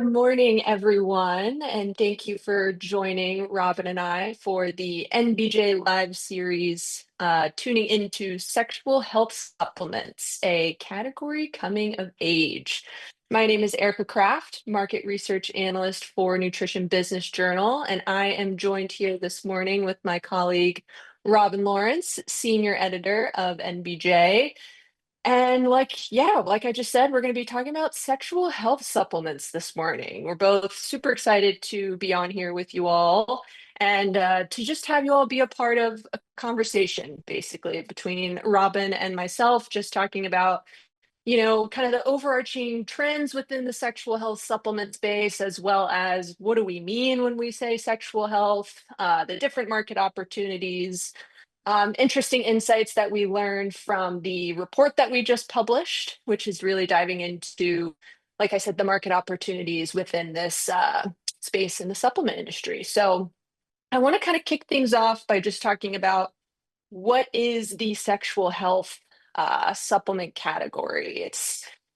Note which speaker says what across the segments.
Speaker 1: Good morning, everyone, and thank you for joining Robin and I for the NBJ Live series, tuning into sexual health supplements, a category coming of age. My name is Erica Kraft, market research analyst for Nutrition Business Journal, and I am joined here this morning with my colleague Robin Lawrence, senior editor of NBJ. And like I just said, we're going to be talking about sexual health supplements this morning. We're both super excited to be on here with you all and to just have you all be a part of a conversation, basically, between Robin and myself, just talking about, kind of the overarching trends within the sexual health supplement space, as well as what do we mean when we say sexual health, the different market opportunities, interesting insights that we learned from the report that we just published, which is really diving into, like I said, the market opportunities within this space in the supplement industry. So I want to kind of kick things off by just talking about what is the sexual health supplement category.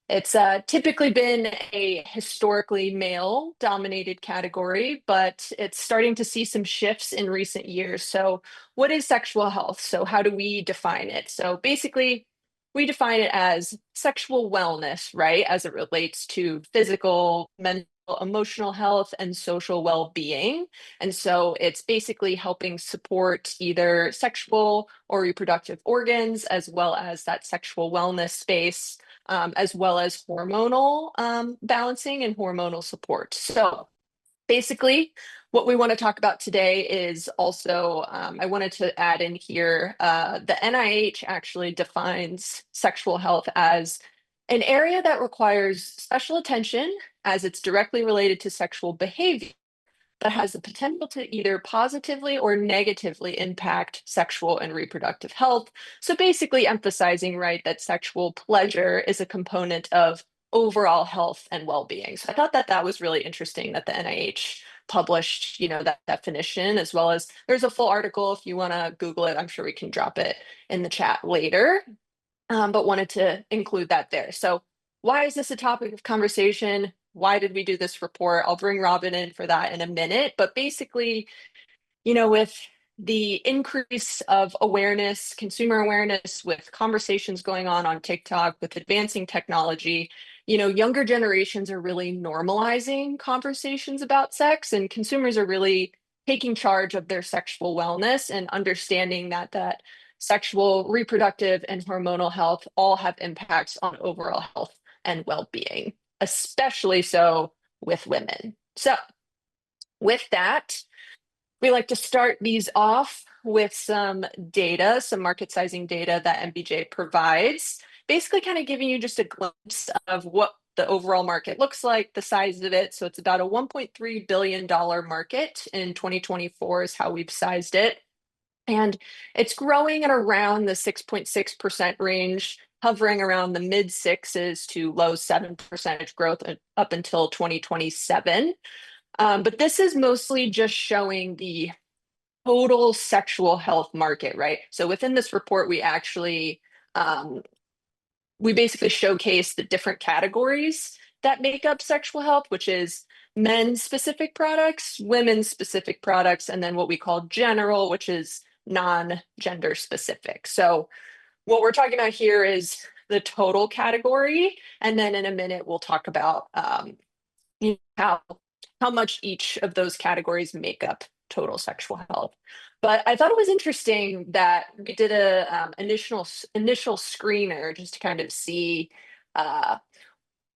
Speaker 1: It's typically been a historically male-dominated category, but it's starting to see some shifts in recent years. So, what is sexual health? So, how do we define it? So, basically, we define it as sexual wellness, right, as it relates to physical, mental, emotional health, and social well-being. And so, it's basically helping support either sexual or reproductive organs, as well as that sexual wellness space, as well as hormonal balancing and hormonal support. So basically, what we want to talk about today is also, I wanted to add in here, the NIH actually defines sexual health as an area that requires special attention as it's directly related to sexual behavior that has the potential to either positively or negatively impact sexual and reproductive health. So basically emphasizing, right, that sexual pleasure is a component of overall health and well-being. So I thought that that was really interesting that the NIH published, that definition, as well as there's a full article if you want to Google it. I'm sure we can drop it in the chat later, but wanted to include that there. So why is this a topic of conversation? Why did we do this report? I'll bring Robin in for that in a minute. But basically, with the increase of awareness, consumer awareness, with conversations going on TikTok, with advancing technology, younger generations are really normalizing conversations about sex, and consumers are really taking charge of their sexual wellness and understanding that sexual, reproductive, and hormonal health all have impacts on overall health and well-being, especially so with women. So with that, we like to start these off with some data, some market sizing data that NBJ provides, basically kind of giving you just a glimpse of what the overall market looks like, the size of it. So it's about a $1.3 billion market in 2024 is how we've sized it. And it's growing at around the 6.6% range, hovering around the mid sixes to low 7% growth up until 2027. But this is mostly just showing the total sexual health market, right? So within this report, we basically showcase the different categories that make up sexual health, which is men's specific products, women's specific products, and then what we call general, which is non-gender specific. So what we're talking about here is the total category, and then in a minute we'll talk about how much each of those categories make up total sexual health. But I thought it was interesting that we did a initial screener just to kind of see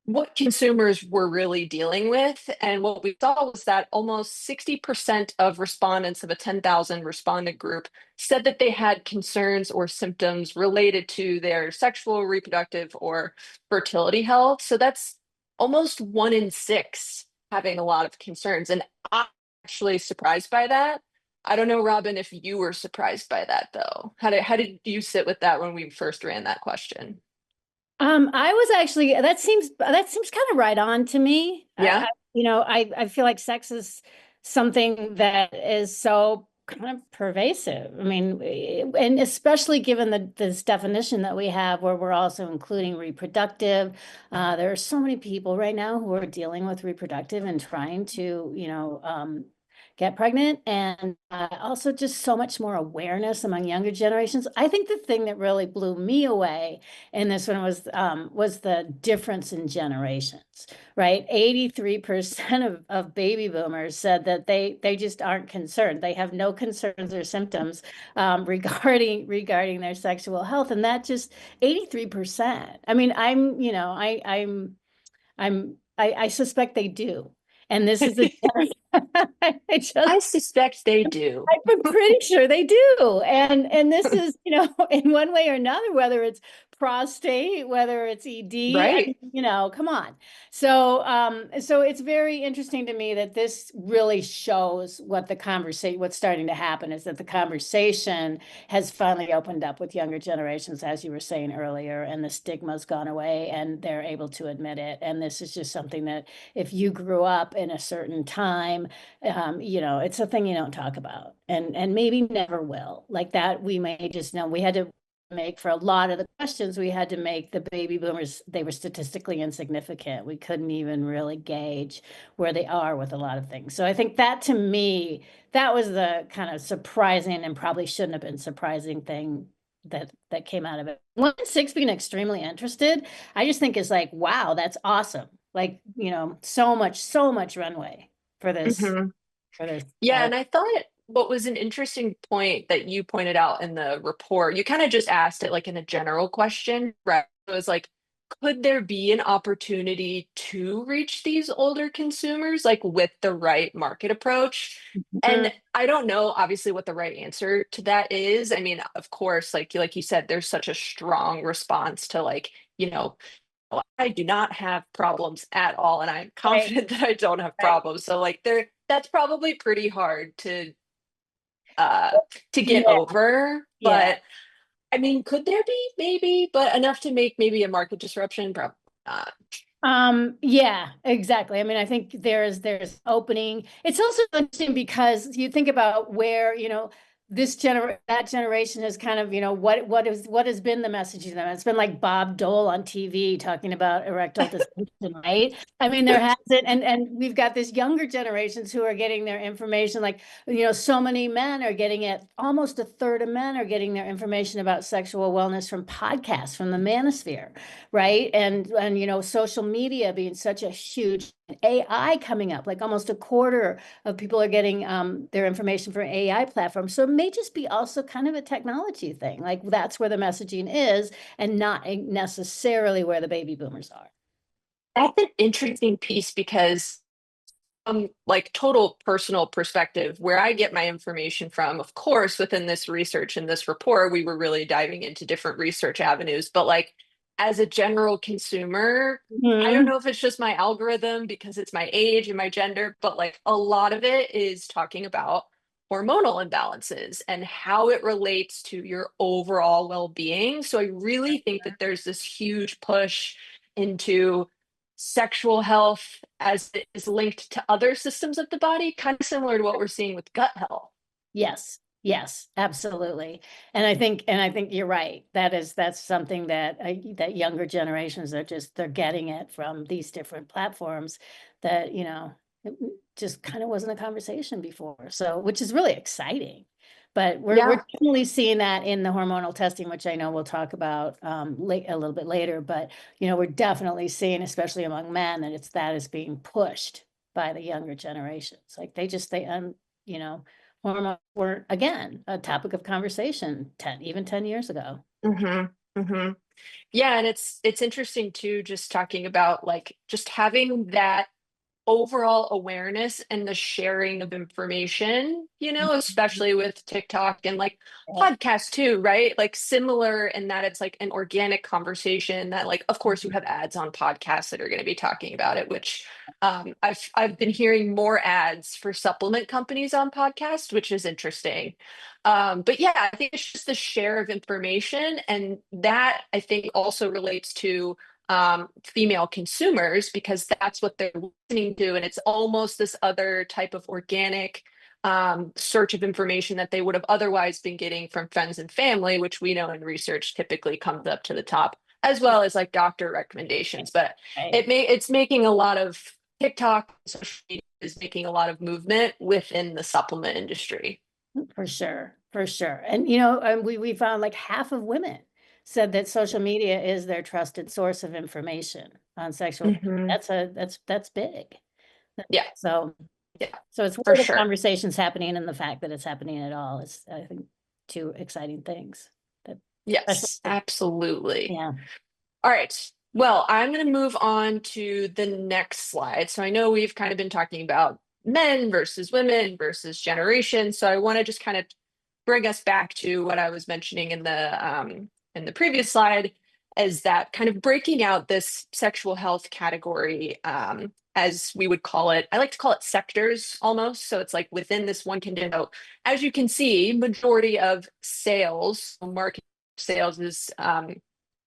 Speaker 1: what consumers were really dealing with. And what we saw was that almost 60% of respondents of a 10,000 respondent group said that they had concerns or symptoms related to their sexual, reproductive, or fertility health. So that's almost 1 in 6 having a lot of concerns. And I'm actually surprised by that. I don't know, Robin, if you were surprised by that, though. How did you sit with that when we first ran that question?
Speaker 2: I was actually that seems kind of right on to me.
Speaker 1: Yeah.
Speaker 2: I feel like sex is something that is so kind of pervasive. I mean, and especially given this definition that we have, where we're also including reproductive. There are so many people right now who are dealing with reproductive and trying to, get pregnant, and also just so much more awareness among younger generations. I think the thing that really blew me away in this one was the difference in generations, right? 83% of baby boomers said that they just aren't concerned. They have no concerns or symptoms regarding their sexual health. And that just 83%. I mean, I suspect they do. And this is a I just
Speaker 1: I suspect they do.
Speaker 2: I'm pretty sure they do. And this is, in one way or another, whether it's prostate, whether it's ED, I mean,
Speaker 1: Right.
Speaker 2: come on. So it's very interesting to me that this really shows what's starting to happen is that the conversation has finally opened up with younger generations, as you were saying earlier, and the stigma's gone away and they're able to admit it. And this is just something that if you grew up in a certain time, it's a thing you don't talk about and maybe never will. Like that, we may just know we had to make for a lot of the questions, we had to make the baby boomers, they were statistically insignificant. We couldn't even really gauge where they are with a lot of things. So I think that to me, that was the kind of surprising and probably shouldn't have been surprising thing that came out of it. 1 in 6 being extremely interested, I just think is like, wow, that's awesome. Like, so much runway for this
Speaker 1: Hmm.
Speaker 2: for this.
Speaker 1: Yeah, and I thought what was an interesting point that you pointed out in the report, you kind of just asked it like in a general question, right? It was like, could there be an opportunity to reach these older consumers, like with the right market approach? And
Speaker 2: Mhm.
Speaker 1: I don't know, obviously, what the right answer to that is. I mean, of course, like you said, there's such a strong response to like, you know, I do not have problems at all, and I'm
Speaker 2: Right,
Speaker 1: confident that I don't have
Speaker 2: right.
Speaker 1: problems. So like that's probably pretty hard uh to get
Speaker 2: Yeah,
Speaker 1: over.
Speaker 2: yeah.
Speaker 1: But I mean, could there be maybe, but enough to make maybe a market disruption? Probably not.
Speaker 2: Yeah, exactly. I mean, I think there's opening. It's also interesting because you think about where, that generation has kind of, what has been the message to them? It's been like Bob Dole on TV talking about erectile dysfunction, right? I mean, there hasn't, and we've got this younger generations who are getting their information, like, so many men are getting it, almost a third of men are getting their information about sexual wellness from podcasts, from the manosphere, right? And social media being such a huge, AI coming up, like almost a quarter of people are getting their information from AI platforms. So it may just be also kind of a technology thing. Like that's where the messaging is, and not necessarily where the baby boomers are.
Speaker 1: That's an interesting piece because like total personal perspective, where I get my information from, of course, within this research and this report, we were really diving into different research avenues. But like as a general consumer, I don't
Speaker 2: Mhm.
Speaker 1: know if it's just my algorithm because it's my age and my gender, but like a lot of it is talking about hormonal imbalances and how it relates to your overall well-being. So I really think that there's this huge push into sexual health as it is linked to other systems of the body, kind of similar to what we're seeing with gut health.
Speaker 2: Yes, yes, absolutely. And I think you're right. That's something that younger generations are they're getting it from these different platforms that, it just kind of wasn't a conversation before. So, which is really exciting. But we're
Speaker 1: Yeah.
Speaker 2: definitely seeing that in the hormonal testing, which I know we'll talk about late a little bit later. But we're definitely seeing, especially among men, that is being pushed by the younger generations. Like you know, hormones were again a topic of conversation 10 years ago.
Speaker 1: Hmm. Hmm. Yeah, and it's interesting too, just talking about like just having that overall awareness and the sharing of information, especially with TikTok and like
Speaker 2: Right.
Speaker 1: podcasts too, right? Like similar in that it's like an organic conversation that like of course you have ads on podcasts that are going to be talking about it, which I've been hearing more ads for supplement companies on podcasts, which is interesting. But yeah, I think it's just the share of information, and that I think also relates to female consumers because that's what they're listening to. And it's almost this other type of organic search of information that they would have otherwise been getting from friends and family, which we know in research typically comes up to the top, as well as like doctor recommendations. But
Speaker 2: Right.
Speaker 1: it's making a lot of TikTok, social media is making a lot of movement within the supplement industry.
Speaker 2: For sure, for sure. And we found like half of women said that social media is their trusted source of information on sexual.
Speaker 1: Hmm.
Speaker 2: That's big.
Speaker 1: Yeah,
Speaker 2: So
Speaker 1: yeah,
Speaker 2: so it's
Speaker 1: for
Speaker 2: where the
Speaker 1: sure.
Speaker 2: conversation's happening and the fact that it's happening at all is, I think, two exciting things. That especially
Speaker 1: Yes, absolutely.
Speaker 2: yeah.
Speaker 1: All right. Well, I'm going to move on to the next slide. So I know we've kind of been talking about men versus women versus generation. So I want to just kind of bring us back to what I was mentioning in the previous slide, is that kind of breaking out this sexual health category, as we would call it. I like to call it sectors almost. So it's like within this one condition. So as you can see, majority of sales, market sales is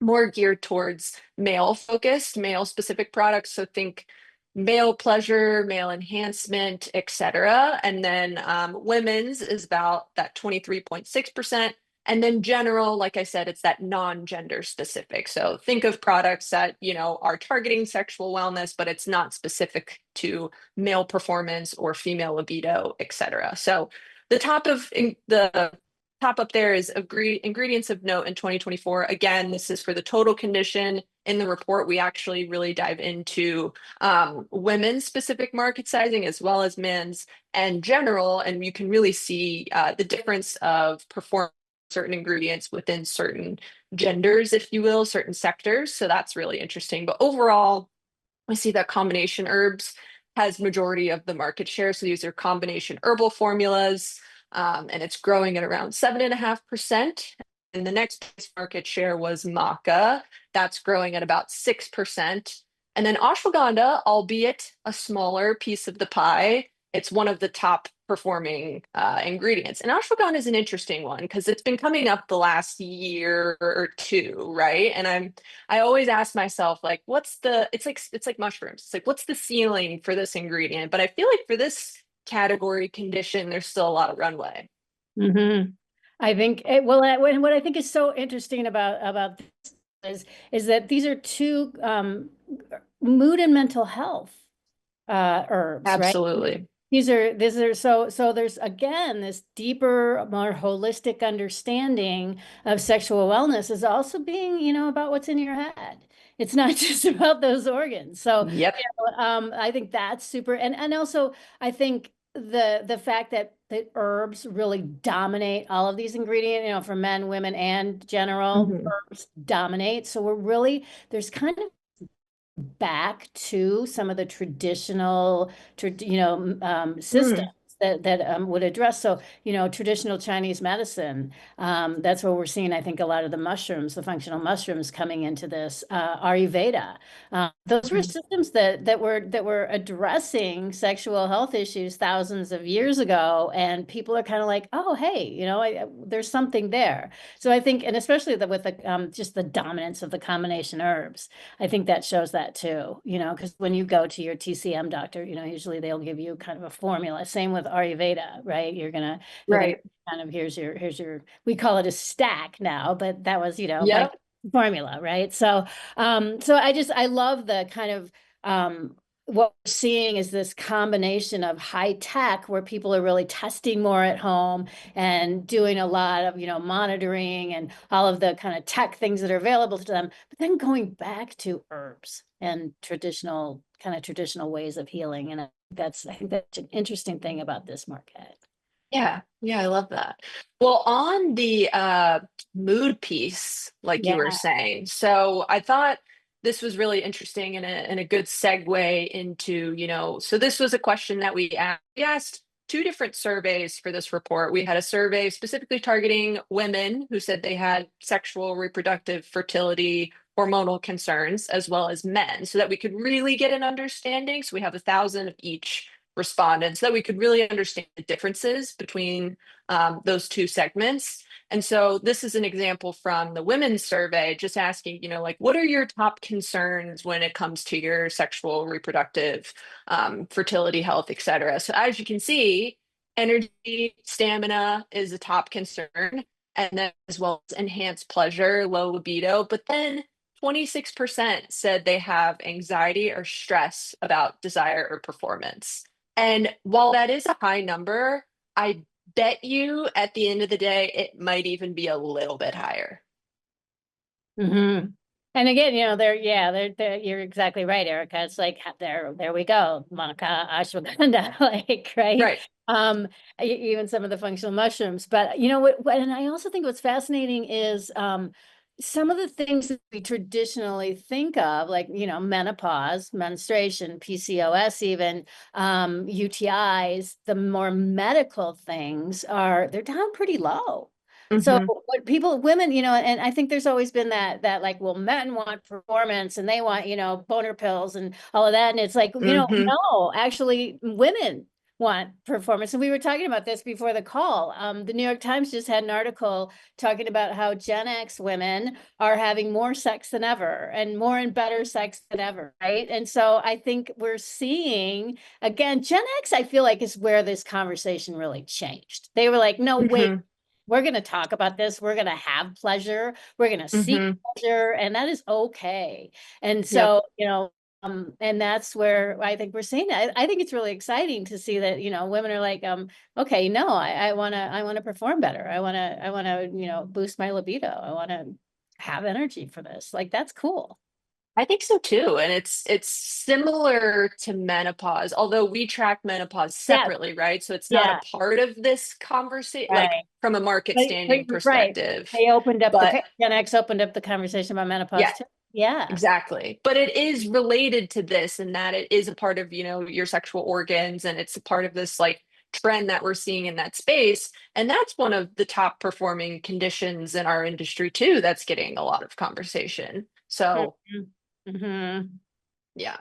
Speaker 1: more geared towards male focused, male specific products. So think male pleasure, male enhancement, etc. And then women's is about that 23.6%. And then general, like I said, it's that non-gender specific. So think of products that, are targeting sexual wellness, but it's not specific to male performance or female libido, etc. So the top up there is ingredients of note in 2024. Again, this is for the total condition. In the report, we actually really dive into women's specific market sizing as well as men's and general, and you can really see the difference of performance certain ingredients within certain genders, if you will, certain sectors. So that's really interesting. But overall, we see that combination herbs has majority of the market share. So these are combination herbal formulas, and it's growing at around 7.5%. And the next market share was maca. That's growing at about 6%. And then ashwagandha, albeit a smaller piece of the pie, it's one of the top performing ingredients. And ashwagandha is an interesting one because it's been coming up the last year or two, right? And I always ask myself, like, it's like mushrooms. It's like, what's the ceiling for this ingredient? But I feel like for this category condition, there's still a lot of runway.
Speaker 2: Mhm. I think well, what I think is so interesting about this is that these are two mood and mental health herbs, right?
Speaker 1: Absolutely.
Speaker 2: These are so there's again this deeper, more holistic understanding of sexual wellness is also being, about what's in your head. It's not just about those organs. So,
Speaker 1: Yep.
Speaker 2: I think that's super, and also I think the fact that the herbs really dominate all of these ingredients, for men, women, and general,
Speaker 1: Hmm.
Speaker 2: herbs dominate. So there's kind of back to some of the traditional, systems
Speaker 1: Mm.
Speaker 2: that would address. So, traditional Chinese medicine, that's where we're seeing, I think, a lot of the mushrooms, the functional mushrooms coming into this, Ayurveda. Those were systems that were addressing sexual health issues thousands of years ago, and people are kind of like, oh, hey, there's something there. So I think, and especially with just the dominance of the combination herbs, I think that shows that too, because when you go to your TCM doctor, usually they'll give you kind of a formula. Same with Ayurveda, right? They're gonna
Speaker 1: Right.
Speaker 2: kind of, here's your, we call it a stack now, but that was, like
Speaker 1: Yep.
Speaker 2: formula, right? So I love the kind of, what we're seeing is this combination of high tech where people are really testing more at home and doing a lot of, monitoring and all of the kind of tech things that are available to them, but then going back to herbs and traditional ways of healing. And I think that's an interesting thing about this market.
Speaker 1: Yeah. Yeah, I love that. Well, on the mood piece, like you were
Speaker 2: Yeah.
Speaker 1: saying, so I thought this was really interesting and a good segue into, so this was a question that we asked. We asked two different surveys for this report. We had a survey specifically targeting women who said they had sexual, reproductive, fertility, hormonal concerns, as well as men, so that we could really get an understanding. So we have 1,000 of each respondents so that we could really understand the differences between those two segments. And so this is an example from the women's survey, just asking, like, what are your top concerns when it comes to your sexual, reproductive, fertility health, et cetera. So as you can see, energy, stamina is a top concern, and then as well as enhanced pleasure, low libido. But then 26% said they have anxiety or stress about desire or performance. And while that is a high number, I bet you at the end of the day, it might even be a little bit higher.
Speaker 2: Hmm. And again, yeah, you're exactly right, Erica. It's like there we go, Monica ashwagandha, like, right?
Speaker 1: Right.
Speaker 2: Um, Even some of the functional mushrooms. But you know what, and I also think what's fascinating is some of the things that we traditionally think of, like, menopause, menstruation, PCOS, even UTIs, the more medical things they're down pretty low. So
Speaker 1: Hmm.
Speaker 2: what women, and I think there's always been that like, well, men want performance and they want, boner pills and all of that. And it's like,
Speaker 1: Hmm.
Speaker 2: no, actually women want performance. And we were talking about this before the call. The New York Times just had an article talking about how Gen X women are having more sex than ever and more and better sex than ever, right? And so I think we're seeing, again, Gen X, I feel like is where this conversation really changed. They were like, no, wait,
Speaker 1: Hmm.
Speaker 2: we're going to talk about this. We're going to have pleasure. We're going to seek
Speaker 1: Hmm.
Speaker 2: pleasure, and that is okay. And
Speaker 1: Yep.
Speaker 2: so, and that's where I think we're seeing that. I think it's really exciting to see that, women are like, okay, no, I want to perform better. I want to, boost my libido. I want to have energy for this. Like, that's cool.
Speaker 1: I think so too. And it's similar to menopause, although we track menopause
Speaker 2: Yeah,
Speaker 1: separately, right? So it's not a
Speaker 2: yeah,
Speaker 1: part of this conversation, like
Speaker 2: right.
Speaker 1: from a market
Speaker 2: But
Speaker 1: standing
Speaker 2: you're right.
Speaker 1: perspective.
Speaker 2: They opened up
Speaker 1: But
Speaker 2: Gen X opened up the conversation about
Speaker 1: yeah,
Speaker 2: menopause too. Yeah.
Speaker 1: exactly. But it is related to this in that it is a part of, your sexual organs, and it's a part of this like trend that we're seeing in that space. And that's one of the top performing conditions in our industry too, that's getting a lot of conversation. So
Speaker 2: Mhm. Mhm.
Speaker 1: yeah.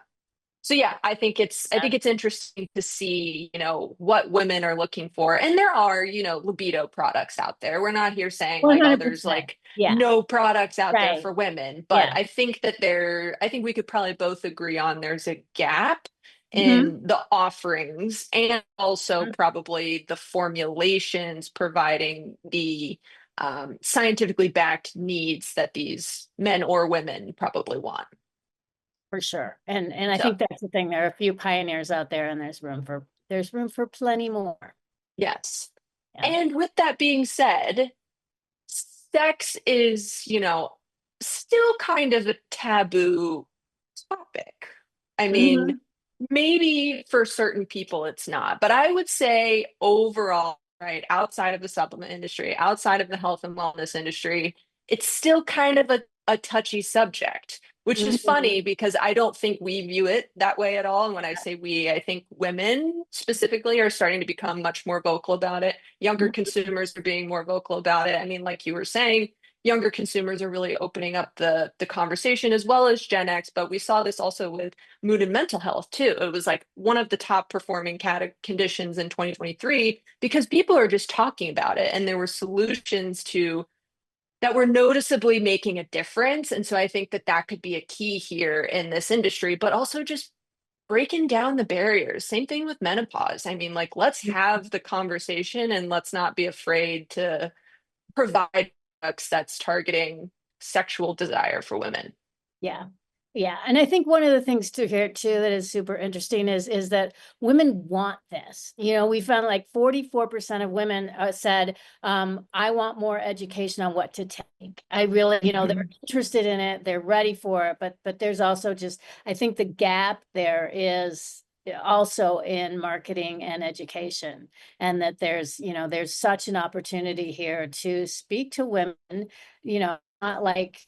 Speaker 1: So yeah, I think it's interesting to see, what women are looking for. And there are, libido products out there. We're not here saying like, oh, there's
Speaker 2: 100%.
Speaker 1: like
Speaker 2: Yeah.
Speaker 1: no products out there
Speaker 2: Right.
Speaker 1: for women, but
Speaker 2: Yeah.
Speaker 1: I think we could probably both agree on there's a gap
Speaker 2: Hmm.
Speaker 1: in the offerings and also probably the formulations providing the scientifically backed needs that these men or women probably want.
Speaker 2: For sure. And I
Speaker 1: So
Speaker 2: think that's the thing. There are a few pioneers out there, and there's room for plenty more.
Speaker 1: yes.
Speaker 2: Yeah.
Speaker 1: And with that being said, sex is, still kind of a taboo topic. I mean,
Speaker 2: Hmm.
Speaker 1: maybe for certain people it's not, but I would say overall, right, outside of the supplement industry, outside of the health and wellness industry, it's still kind of a touchy subject, which is
Speaker 2: Hmm.
Speaker 1: funny because I don't think we view it that way at all. And when I say we, I think women specifically are starting to become much more vocal about it. Younger consumers are being more vocal about it. I mean, like you were saying, younger consumers are really opening up the conversation as well as Gen X, but we saw this also with mood and mental health too. It was like one of the top performing conditions in 2023 because people are just talking about it and there were solutions to that were noticeably making a difference. And so I think that could be a key here in this industry, but also just breaking down the barriers. Same thing with menopause. I mean, like, let's have the conversation and let's not be afraid to provide products that's targeting sexual desire for women.
Speaker 2: Yeah. Yeah. And I think one of the things to hear too that is super interesting is that women want this. We found like 44% of women said, I want more education on what to take. I really, they're
Speaker 1: Mhm.
Speaker 2: interested in it, they're ready for it, but there's also just, I think the gap there is also in marketing and education, and that there's such an opportunity here to speak to women, not like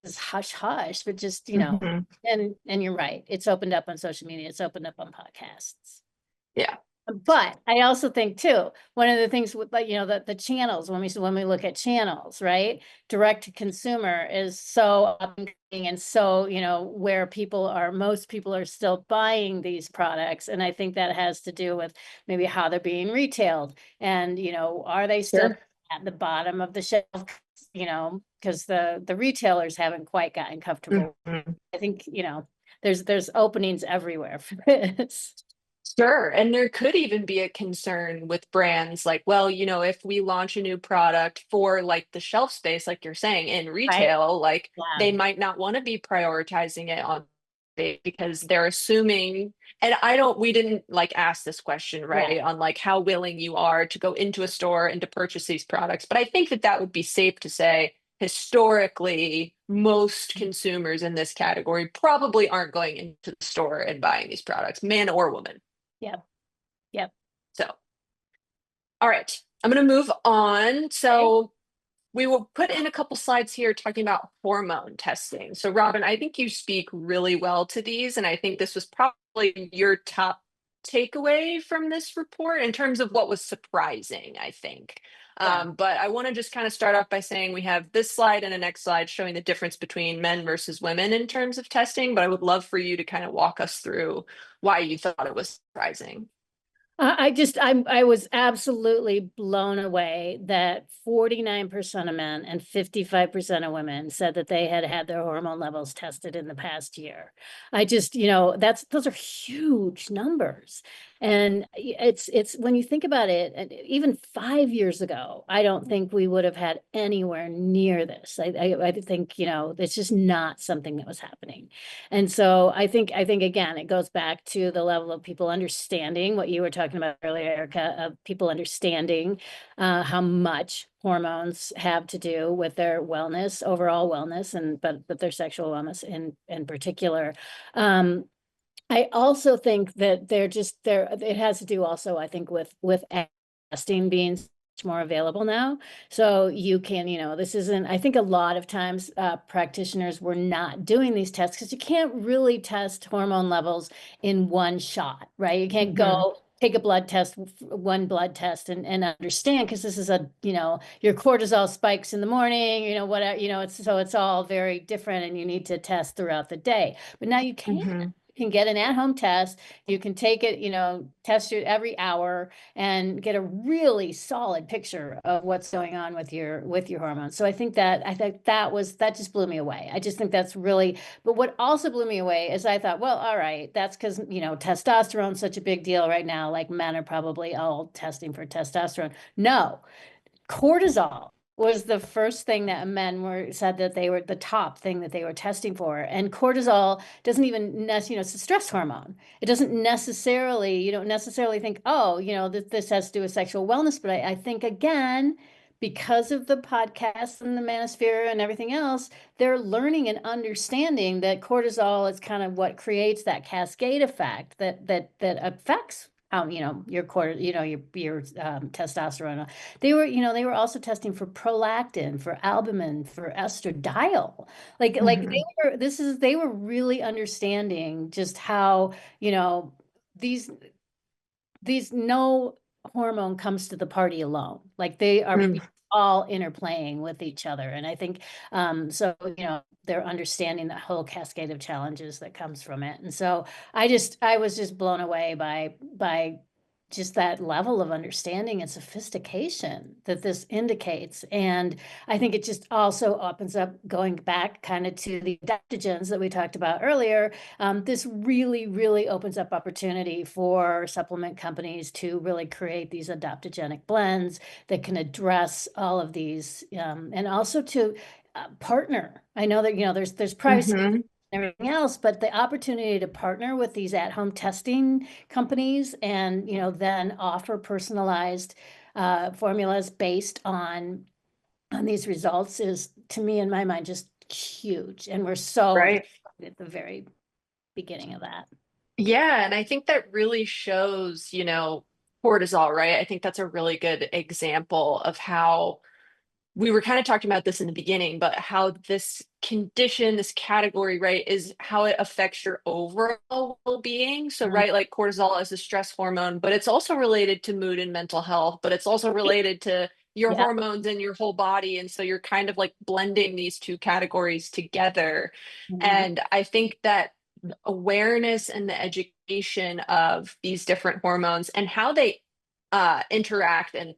Speaker 2: this hush hush, but just,
Speaker 1: Mhm.
Speaker 2: and you're right. It's opened up on social media. It's opened up on podcasts.
Speaker 1: Yeah.
Speaker 2: But I also think too, one of the things with, like, the channels, when we look at channels, right? Direct to consumer is so up and coming, and so, where most people are still buying these products. And I think that has to do with maybe how they're being retailed. And, are they still
Speaker 1: Sure.
Speaker 2: at the bottom of the shelf? Because the retailers haven't quite gotten comfortable.
Speaker 1: Mhm.
Speaker 2: I think, there's openings everywhere for this.
Speaker 1: Sure. And there could even be a concern with brands like, well, if we launch a new product for like the shelf space, like you're saying, in
Speaker 2: Right?
Speaker 1: retail, like
Speaker 2: Yeah.
Speaker 1: they might not want to be prioritizing it on because they're assuming, and we didn't like ask this question,
Speaker 2: Yeah.
Speaker 1: right, on like how willing you are to go into a store and to purchase these products. But I think that that would be safe to say historically, most consumers in this category probably aren't going into the store and buying these products, man or woman.
Speaker 2: Yep. Yep.
Speaker 1: So, all right, I'm going to move on.
Speaker 2: Okay.
Speaker 1: So, we will put in a couple slides here talking about hormone testing. So, Robin, I think you speak really well to these, and I think this was probably your top takeaway from this report in terms of what was surprising, I think.
Speaker 2: Yeah.
Speaker 1: But I want to just kind of start off by saying we have this slide and a next slide showing the difference between men versus women in terms of testing. But I would love for you to kind of walk us through why you thought it was surprising.
Speaker 2: I was absolutely blown away that 49% of men and 55% of women said that they had had their hormone levels tested in the past year. Those are huge numbers. And it's when you think about it, and even 5 years ago, I don't think we would have had anywhere near this. I think, it's just not something that was happening. And so I think again, it goes back to the level of people understanding what you were talking about earlier, Erica, of people understanding how much hormones have to do with their wellness, overall wellness, and but their sexual wellness in particular. I also think that they're just there. It has to do also, I think, with testing being much more available now. So you can, this isn't, I think a lot of times practitioners were not doing these tests because you can't really test hormone levels in one shot, right? You can't
Speaker 1: Hmm.
Speaker 2: go take a blood test, one blood test and understand because this is your cortisol spikes in the morning, whatever, it's all very different and you need to test throughout the day. But now
Speaker 1: Hmm.
Speaker 2: you can get an at-home test. You can take it, test it every hour and get a really solid picture of what's going on with your hormones. So I think that just blew me away. I just think that's really, but what also blew me away is I thought, well, all right, that's because, testosterone's such a big deal right now. Like men are probably all testing for testosterone. No, cortisol was the first thing that men were said that they were the top thing that they were testing for. And cortisol doesn't even it's a stress hormone. It doesn't necessarily, you don't necessarily think, oh, this has to do with sexual wellness. But I think again, because of the podcasts and the manosphere and everything else, they're learning and understanding that cortisol is kind of what creates that cascade effect that affects how your testosterone. They were also testing for prolactin, for albumin, for estradiol. Like
Speaker 1: Hmm.
Speaker 2: they were really understanding just how, these no hormone comes to the party alone. Like they are all interplaying with each other. And I think so, they're understanding the whole cascade of challenges that comes from it. And so I was just blown away by just that level of understanding and sophistication that this indicates. And I think it just also opens up, going back kind of to the adaptogens that we talked about earlier. This really, really opens up opportunity for supplement companies to really create these adaptogenic blends that can address all of these, and also to partner. I know that, there's privacy
Speaker 1: Hmm.
Speaker 2: and everything else, but the opportunity to partner with these at-home testing companies and, then offer personalized formulas based on these results is, to me, in my mind, just huge. And we're so just
Speaker 1: Right.
Speaker 2: at the very beginning of that.
Speaker 1: Yeah, and I think that really shows, cortisol, right? I think that's a really good example of how we were kind of talking about this in the beginning, but how this condition, this category, right, is how it affects your overall well-being. So,
Speaker 2: Mhm.
Speaker 1: right, like cortisol is a stress hormone, but it's also related to mood and mental health, but it's also related to your
Speaker 2: Yeah.
Speaker 1: hormones in your whole body. And so you're kind of like blending these two categories together.
Speaker 2: Mhm.
Speaker 1: And I think that awareness and the education of these different hormones and how they interact and,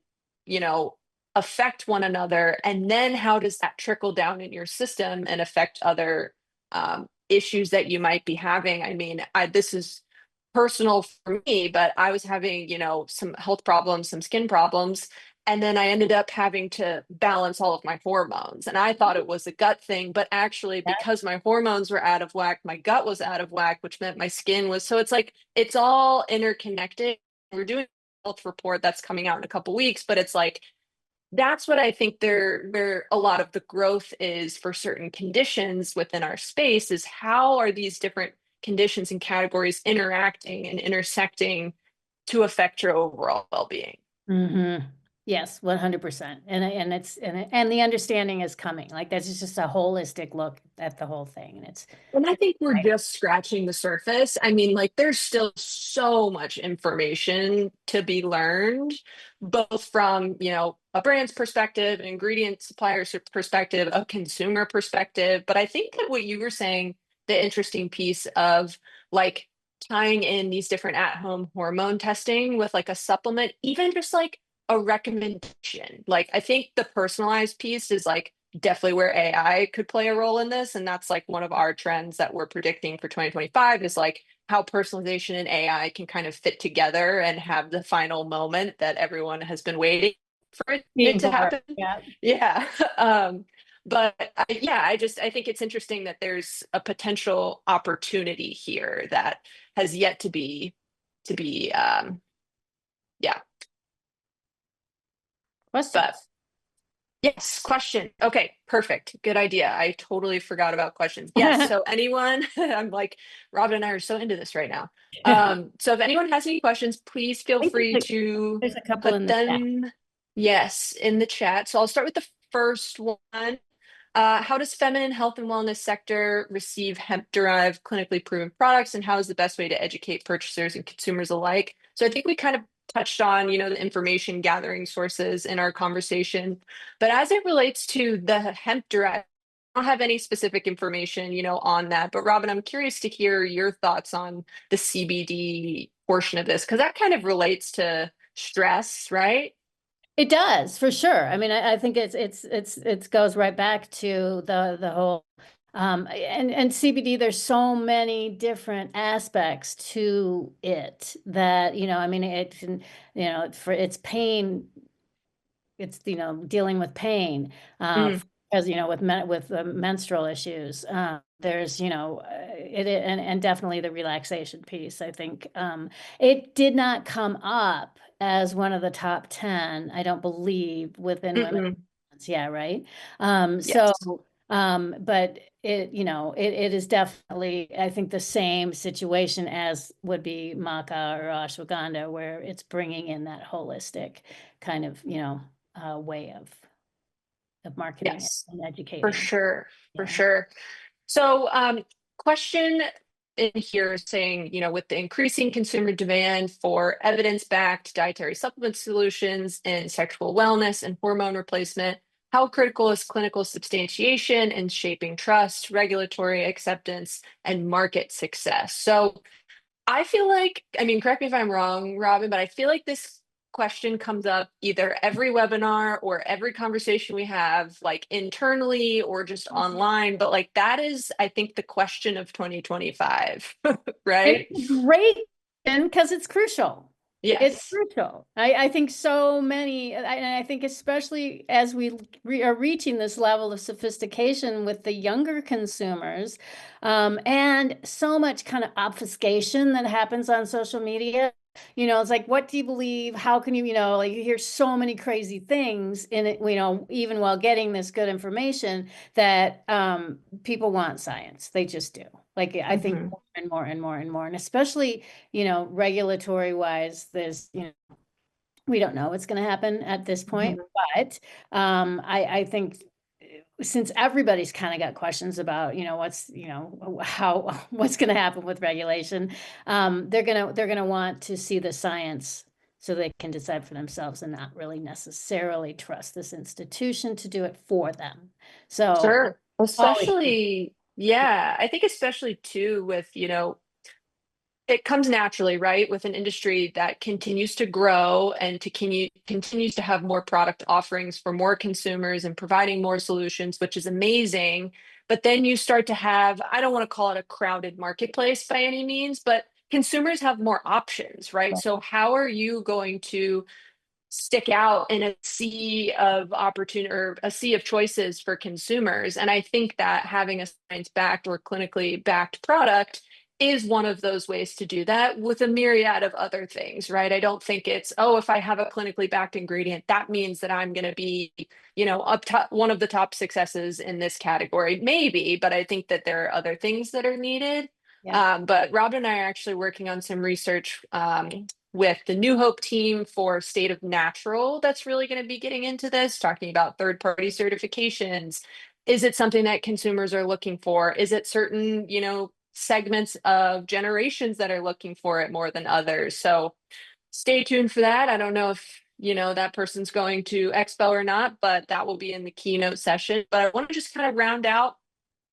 Speaker 1: you know, affect one another, and then how does that trickle down in your system and affect other issues that you might be having. I mean, this is personal for me, but I was having, some health problems, some skin problems. And then I ended up having to balance all of my hormones. And I thought it was a gut thing, but actually, because my hormones were out of whack, my gut was out of whack, which meant my skin was. So it's like, it's all interconnected. We're doing a health report that's coming out in a couple weeks, but it's like, that's what I think there a lot of the growth is for certain conditions within our space is how are these different conditions and categories interacting and intersecting to affect your overall well-being.
Speaker 2: Mm-hmm. Yes, 100%. And the understanding is coming. Like that's just a holistic look at the whole thing. And
Speaker 1: And I think we're
Speaker 2: exciting.
Speaker 1: just scratching the surface. I mean, like, there's still so much information to be learned, both from, a brand's perspective, an ingredient supplier's perspective, a consumer perspective. But I think that what you were saying, the interesting piece of like tying in these different at-home hormone testing with like a supplement, even just like a recommendation. Like, I think the personalized piece is like, definitely where AI could play a role in this. And that's like one of our trends that we're predicting for 2025 is like how personalization and AI can kind of fit together and have the final moment that everyone has been waiting for it
Speaker 2: Being
Speaker 1: to
Speaker 2: bored.
Speaker 1: happen.
Speaker 2: Yeah.
Speaker 1: Yeah. But yeah, I think it's interesting that there's a potential opportunity here that has yet to be yeah. But
Speaker 2: Questions.
Speaker 1: yes, question. Okay, perfect. Good idea. I totally forgot about questions. Yes, so anyone, I'm like, Robin and I are so into this right now. So if anyone has any questions, please feel
Speaker 2: I think
Speaker 1: free to
Speaker 2: there's a couple
Speaker 1: put
Speaker 2: in the chat.
Speaker 1: them, yes, in the chat. So I'll start with the first one. How does feminine health and wellness sector receive hemp-derived clinically proven products, and how is the best way to educate purchasers and consumers alike? So I think we kind of touched on, the information gathering sources in our conversation, but as it relates to the hemp-derived, I don't have any specific information, on that. But Robin, I'm curious to hear your thoughts on the CBD portion of this, because that kind of relates to stress, right?
Speaker 2: It does for sure. I mean, I think it goes right back to the whole and CBD. There's so many different aspects to it that I mean, for its pain, it's dealing with pain
Speaker 1: Mm,
Speaker 2: because with menstrual issues. There's and definitely the relaxation piece. I think it did not come up as one of the top 10, I don't believe, within women.
Speaker 1: mm-mm.
Speaker 2: Yeah, right.
Speaker 1: Yes.
Speaker 2: But it is definitely, I think, the same situation as would be maca or ashwagandha, where it's bringing in that holistic kind of, way of marketing it
Speaker 1: Yes.
Speaker 2: and
Speaker 1: For
Speaker 2: educating.
Speaker 1: sure, for
Speaker 2: Yeah.
Speaker 1: sure. So, question in here is saying, with the increasing consumer demand for evidence-backed dietary supplement solutions in sexual wellness and hormone replacement, how critical is clinical substantiation in shaping trust, regulatory acceptance, and market success? So, I feel like, I mean, correct me if I'm wrong, Robin, but I feel like this question comes up either every webinar or every conversation we have, like internally or just online. But like that is, I think, the question of 2025,
Speaker 2: And
Speaker 1: right?
Speaker 2: it's great, and because it's crucial. It's
Speaker 1: Yes.
Speaker 2: crucial. I think so many, and I think especially as we are reaching this level of sophistication with the younger consumers, and so much kind of obfuscation that happens on social media. It's like, what do you believe? How can you, like you hear so many crazy things in it, even while getting this good information that people want science. They just do. Like, I think
Speaker 1: Hmm.
Speaker 2: more and more and more and more, and especially, regulatory wise, we don't know what's going to happen at this point,
Speaker 1: Hmm.
Speaker 2: but I think since everybody's kind of got questions about, how what's going to happen with regulation, they're gonna want to see the science so they can decide for themselves and not really necessarily trust this institution to do it for them. So
Speaker 1: Sure.
Speaker 2: always,
Speaker 1: Especially, yeah, I think especially too with, it comes naturally, right? With an industry that continues to grow and continues to have more product offerings for more consumers and providing more solutions, which is amazing. But then you start to have, I don't want to call it a crowded marketplace by any means, but consumers have more options, right?
Speaker 2: Right.
Speaker 1: So how are you going to stick out in a sea of opportunity or a sea of choices for consumers? And I think that having a science-backed or clinically backed product is one of those ways to do that with a myriad of other things, right? I don't think it's, oh, if I have a clinically backed ingredient, that means that I'm going to be, up top, one of the top successes in this category. Maybe, but I think that there are other things that are needed.
Speaker 2: Yeah.
Speaker 1: But Rob and I are actually working on some research with the New Hope team for State of Natural that's really going to be getting into this, talking about third-party certifications. Is it something that consumers are looking for? Is it certain, segments of generations that are looking for it more than others? So stay tuned for that. I don't know if, that person's going to Expo or not, but that will be in the keynote session. But I want to just kind of round out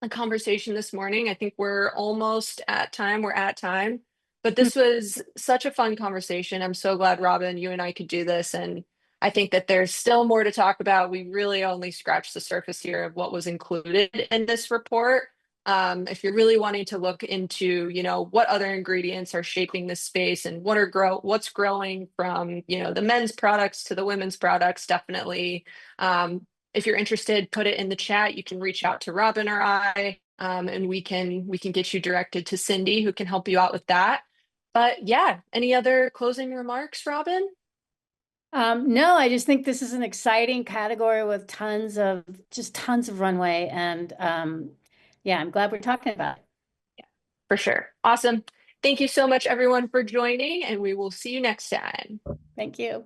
Speaker 1: a conversation this morning. I think we're almost at time. We're at time. But this was such a fun conversation. I'm so glad, Robin, you and I could do this. And I think that there's still more to talk about. We really only scratched the surface here of what was included in this report. If you're really wanting to look into, what other ingredients are shaping this space and what's growing from, the men's products to the women's products, definitely if you're interested, put it in the chat. You can reach out to Robin or I, and we can get you directed to Cindy, who can help you out with that. But yeah, any other closing remarks, Robin?
Speaker 2: No, I just think this is an exciting category with tons of runway. And yeah, I'm glad we're talking about it.
Speaker 1: For sure. Awesome. Thank you so much, everyone, for joining, and we will see you next time.
Speaker 2: Thank you.